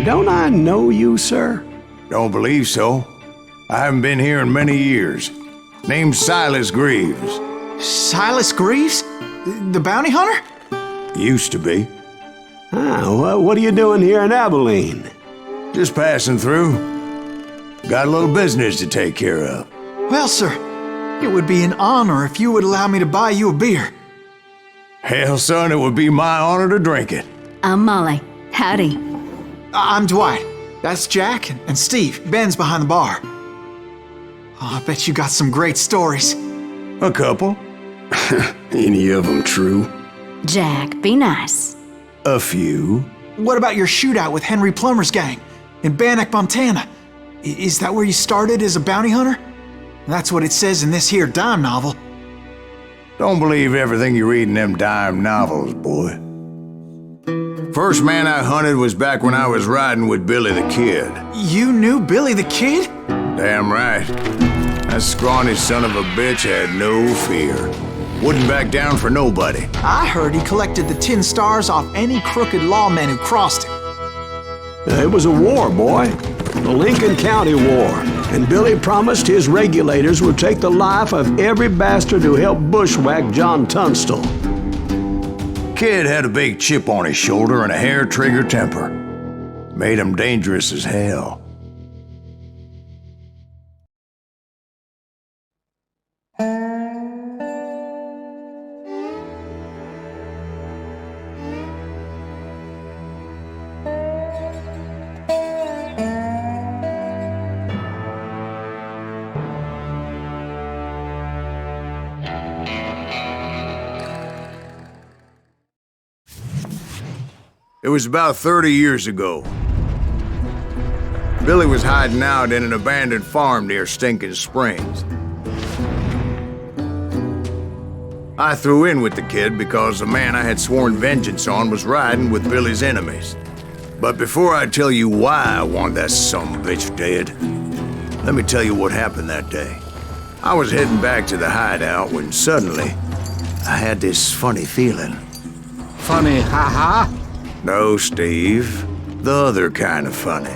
Don't I know you, sir? Don't believe so. I haven't been here in many years. Name's Silas Greaves. Silas Greaves? The bounty hunter? Used to be. What are you doing here in Abilene? Just passing through. Got a little business to take care of. Well, sir, it would be an honor if you would allow me to buy you a beer. Hell, son, it would be my honor to drink it. I'm Molly. Howdy. I'm Dwight. That's Jack and Steve. Ben's behind the bar. Oh, I bet you got some great stories. A couple. Any of them true? Jack, be nice. A few. What about your shootout with Henry Plummer's gang in Bannock, Montana? Is that where you started as a bounty hunter? That's what it says in this here dime novel. Don't believe everything you read in them dime novels, boy. First man I hunted was back when I was riding with Billy the Kid. You knew Billy the Kid? Damn right. That scrawny son of a bitch had no fear. Wouldn't back down for nobody. I heard he collected the 10 stars off any crooked lawmen who crossed him. It was a war, boy. The Lincoln County War. And Billy promised his regulators would take the life of every bastard who helped bushwhack John Tunstall. Kid had a big chip on his shoulder and a hair-trigger temper. Made him dangerous as hell. It was about 30 years ago. Billy was hiding out in an abandoned farm near Stinking Springs. I threw in with the kid because the man I had sworn vengeance on was riding with Billy's enemies. But before I tell you why I want that sumbitch dead, let me tell you what happened that day. I was heading back to the hideout when suddenly I had this funny feeling. Funny, ha-ha? No, Steve. The other kind of funny.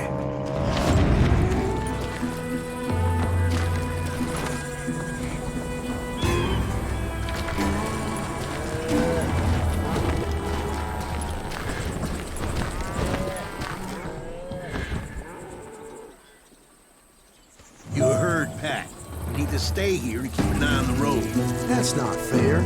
You heard, Pat. We need to stay here to keep an eye on the road. That's not fair.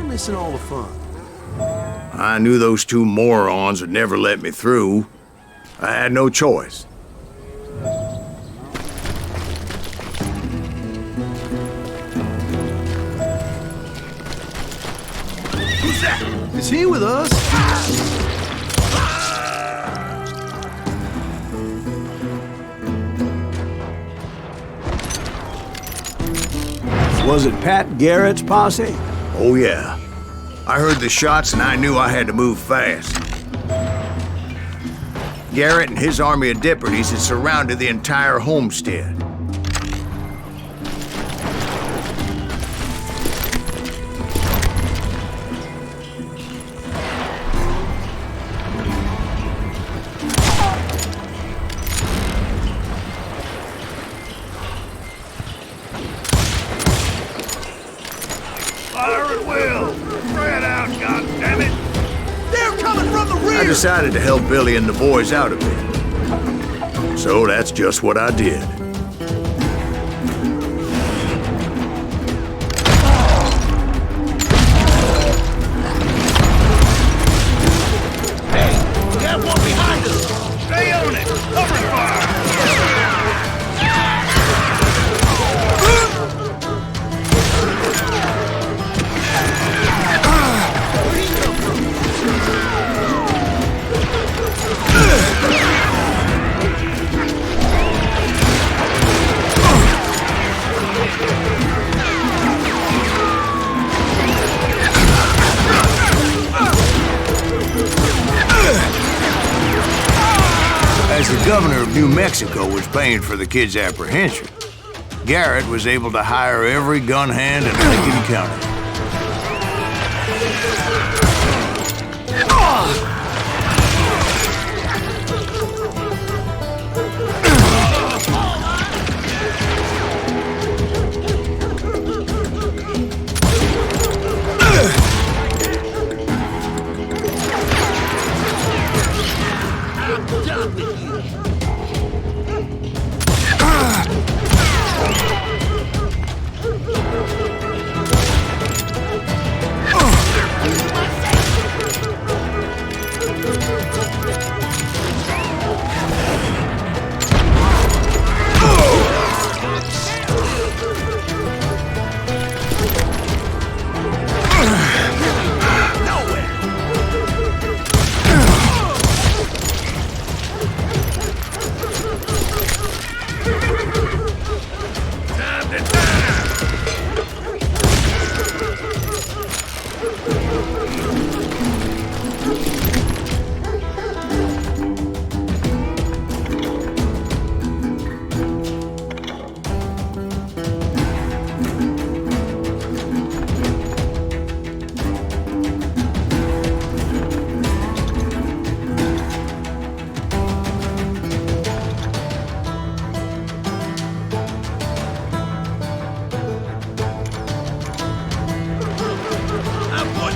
Missing all the fun. I knew those two morons would never let me through. I had no choice. Who's that? Is he with us? Was it Pat Garrett's posse? Oh yeah. I heard the shots and I knew I had to move fast. Garrett and his army of deputies had surrounded the entire homestead. Fire at will! Spread out, goddammit! They're coming from the rear! I decided to help Billy and the boys out a bit. So that's just what I did. Hey, we got one behind us! Stay on it! Cover fire! As the governor of New Mexico was paying for the kid's apprehension, Garrett was able to hire every gun hand in Lincoln County.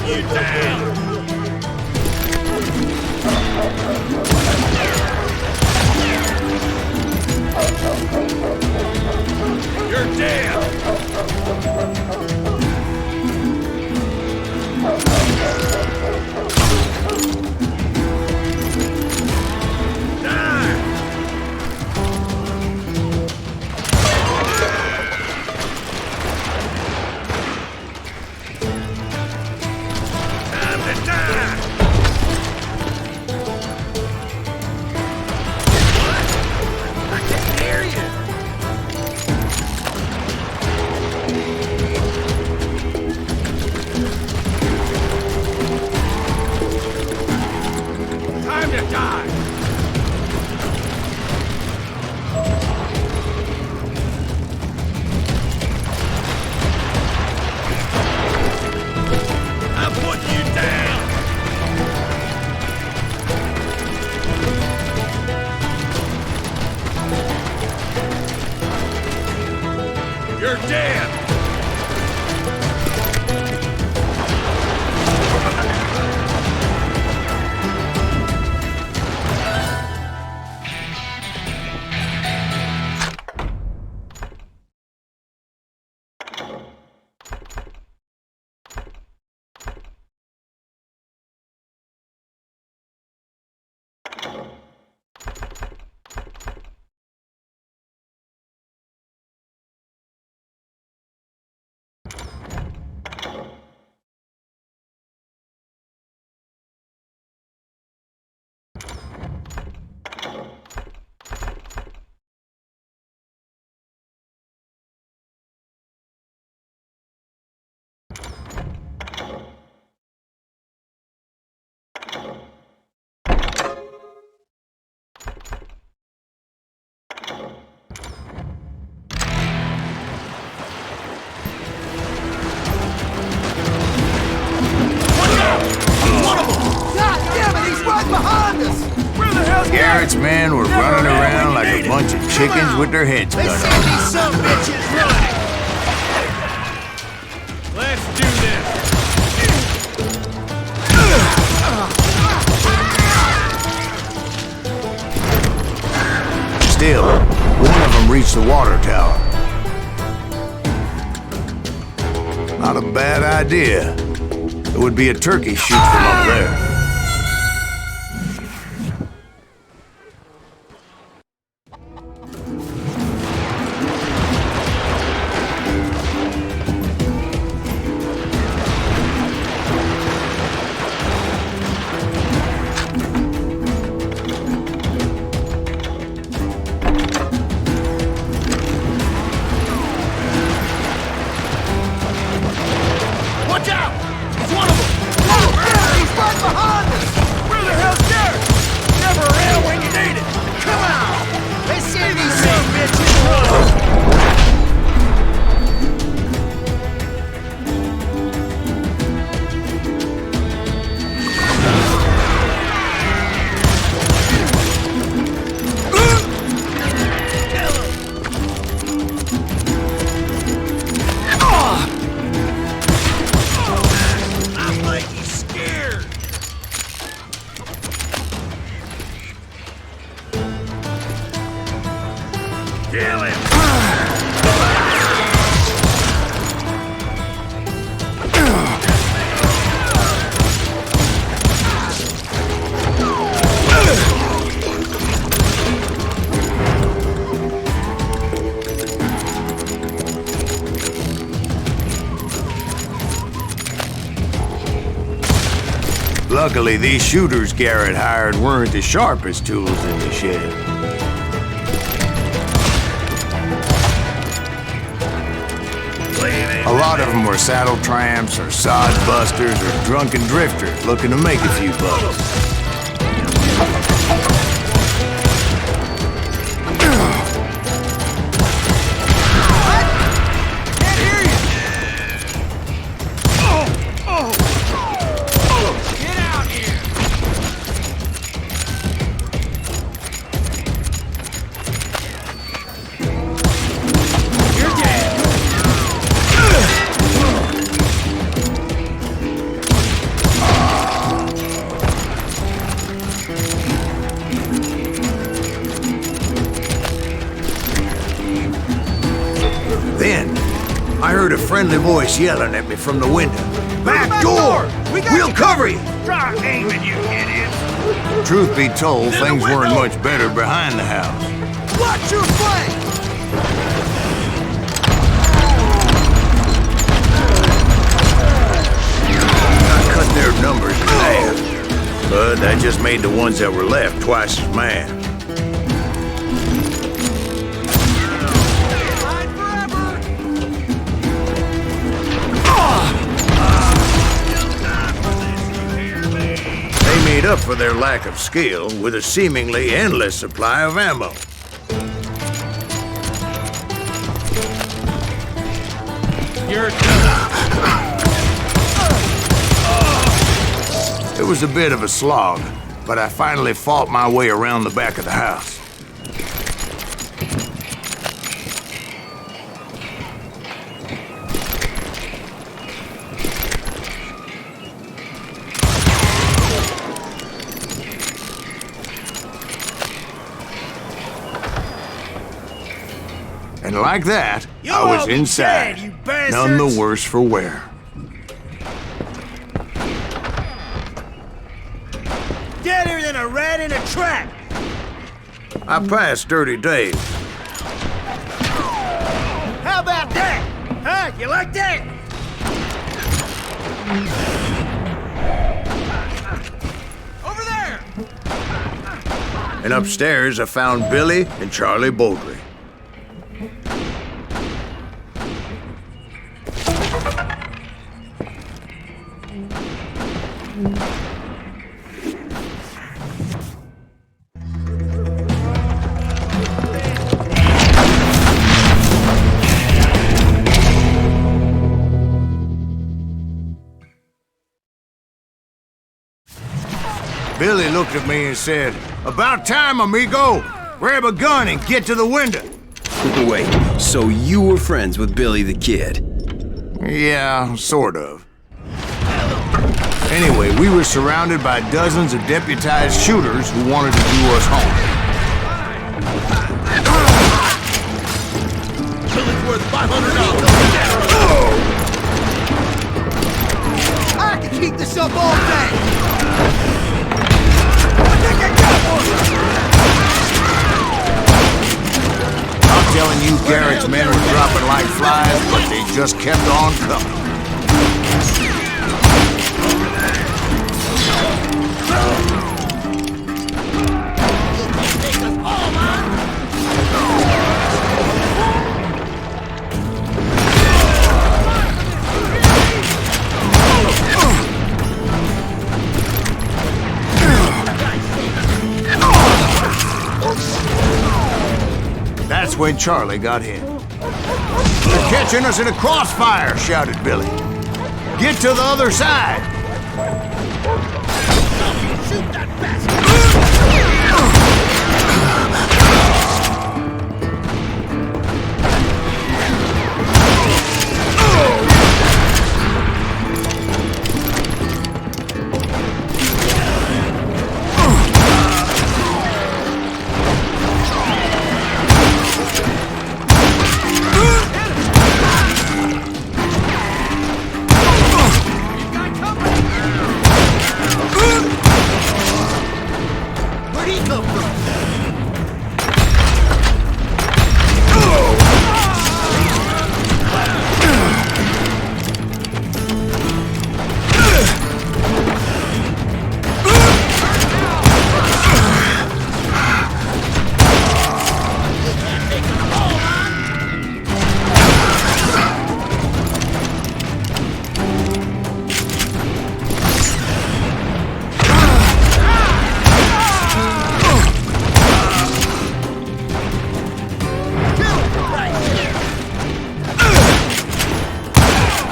You down! You're dead! You're dead! Garrett's men were running around like a bunch of chickens with their heads cut off. These some bitches running. Let's do this. Still, one of them reached the water tower. Not a bad idea. It would be a turkey shoot from up there. Watch out! It's one of them! He's right behind us! Where the hell's Garrett? Never around when you need it! Come on! Let's see these some bitches run! I'm like he's scared! Kill him! Luckily, these shooters Garrett hired weren't the sharpest tools in the shed. A lot of them were saddle tramps or sod busters or drunken drifters looking to make a few bucks. Can't hear you! Get out here! You're dead! Then, I heard a friendly voice yelling at me from the window. Back door! We'll cover you! Try aiming, you idiots! Truth be told, things weren't much better behind the house. Watch your flank! I cut their numbers in half, but that just made the ones that were left twice as mad. Hide forever! They made up for their lack of skill with a seemingly endless supply of ammo. You're done! It was a bit of a slog, but I finally fought my way around the back of the house. And like that, You'll I was all be inside, dead, you bastards! none the worse for wear. Deader than a rat in a trap! I passed Dirty Dave. How about that? Huh? You like that? Over there! And upstairs, I found Billy and Charlie Bowdry. Billy looked looked at me and said, "About time, amigo! Grab a gun and get to the window!" Wait, so you were friends with Billy the Kid? Yeah, sort of. Anyway, we were surrounded by dozens of deputized shooters who wanted to do us harm. Billy's worth $500. I can keep this up all day. I think I got one. I'm telling you, Garrett's men were dropping like flies, but they just kept on coming. That's when Charlie got hit. "They're catching us in a crossfire," shouted Billy. "Get to the other side!" Shoot that bastard. Where'd he come from?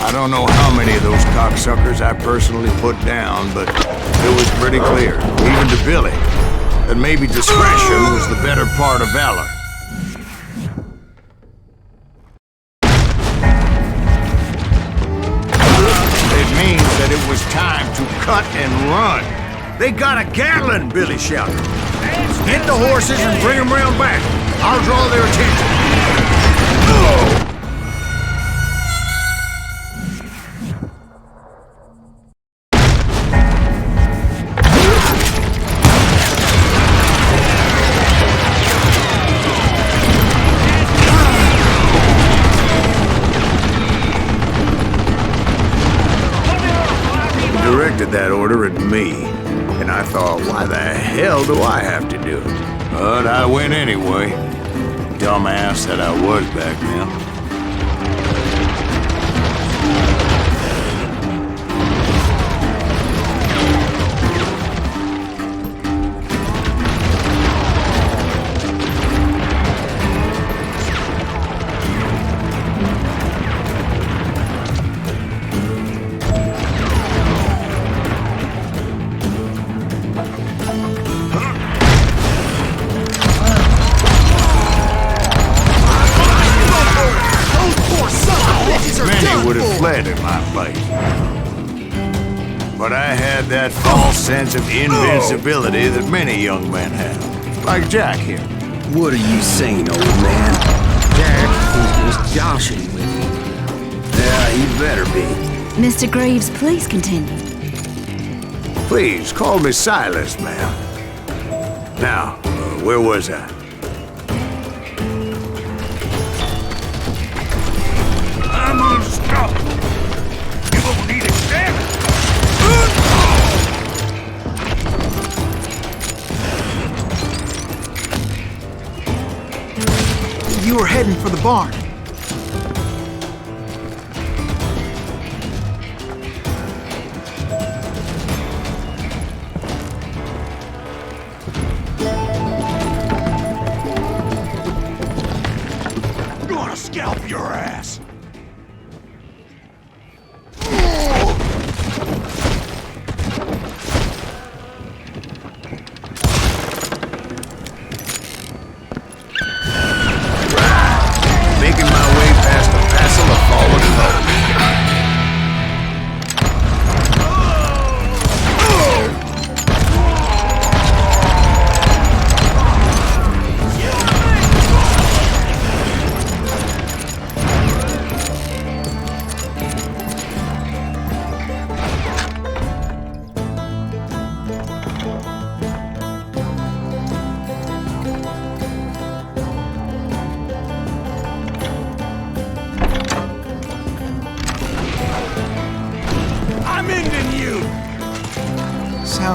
I don't know how many of those cocksuckers I personally put down, but it was pretty clear, even to Billy, that maybe discretion was the better part of valor. It means that it was time to cut and run. "They got a Gatling!" Billy shouted. "Get the horses and bring them round back. I'll draw their attention." Directed that order at me, and I thought, why the hell do I have to do it? But I went anyway. Dumbass that I was back then. Many would have fled in my place. But I had that false sense of invincibility that many young men have. Like Jack here. What are you saying, old man? Jack is just joshing with you. Yeah, he better be. Mr. Greaves, please continue. Please, call me Silas, ma'am. Now, where was I? I'm unstoppable. You won't need it, Jack. You were heading for the barn. Gonna scalp your ass.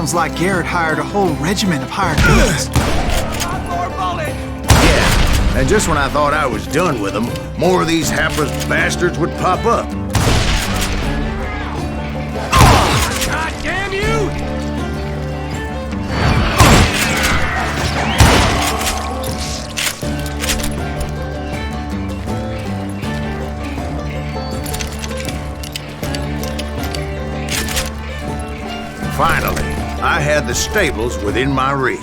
Sounds like Garrett hired a whole regiment of hired guns. Yeah, and just when I thought I was done with them, more of these hapless bastards would pop up. God damn you! Finally, I had the stables within my reach.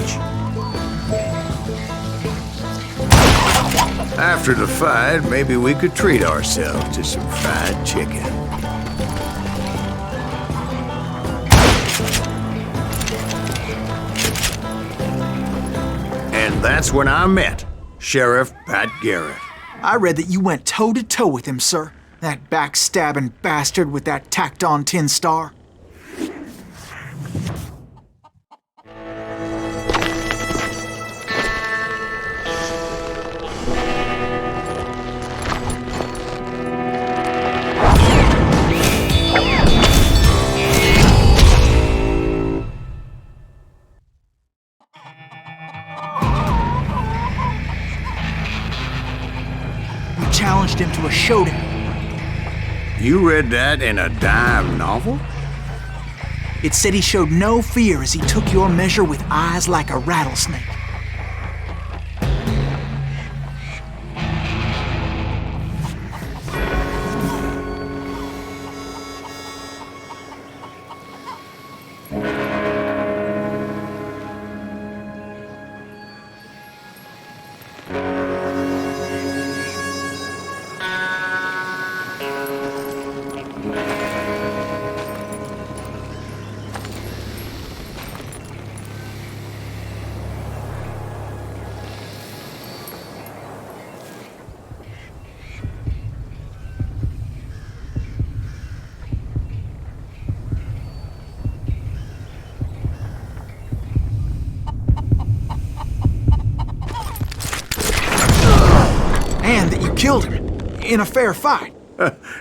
After the fight, maybe we could treat ourselves to some fried chicken. And that's when I met Sheriff Pat Garrett. I read that you went toe-to-toe with him, sir. That backstabbing bastard with that tacked-on tin star. Challenged him to a showdown. You read that in a dime novel? It said he showed no fear as he took your measure with eyes like a rattlesnake. And that you killed him in a fair fight.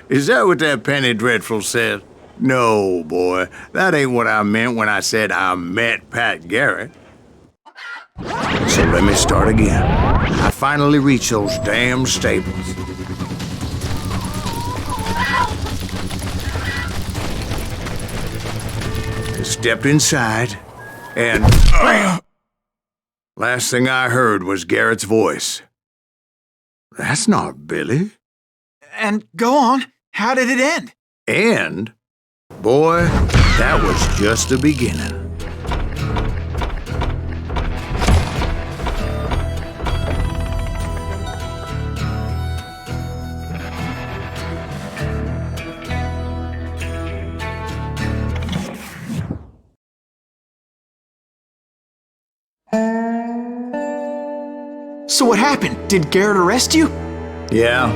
Is that what that Penny Dreadful said? No, boy. That ain't what I meant when I said I met Pat Garrett. So let me start again. I finally reached those damn stables. I stepped inside, and last thing I heard was Garrett's voice. That's not Billy. And go on, how did it end? And, boy, that was just the beginning. So what happened? Did Garrett arrest you? Yeah,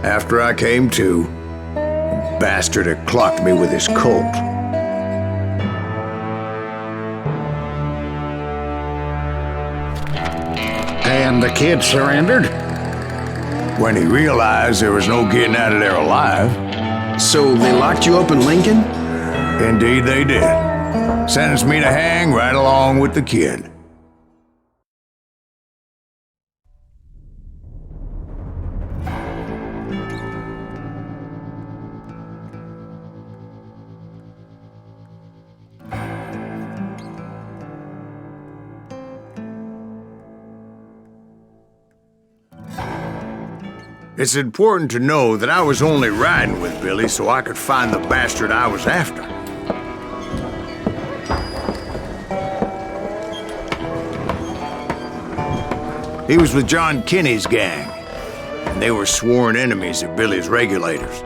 after I came to, the bastard had clocked me with his Colt. And the kid surrendered? When he realized there was no getting out of there alive. So they locked you up in Lincoln? Indeed they did. Sentenced me to hang right along with the kid. It's important to know that I was only riding with Billy so I could find the bastard I was after. He was with John Kinney's gang, and they were sworn enemies of Billy's regulators.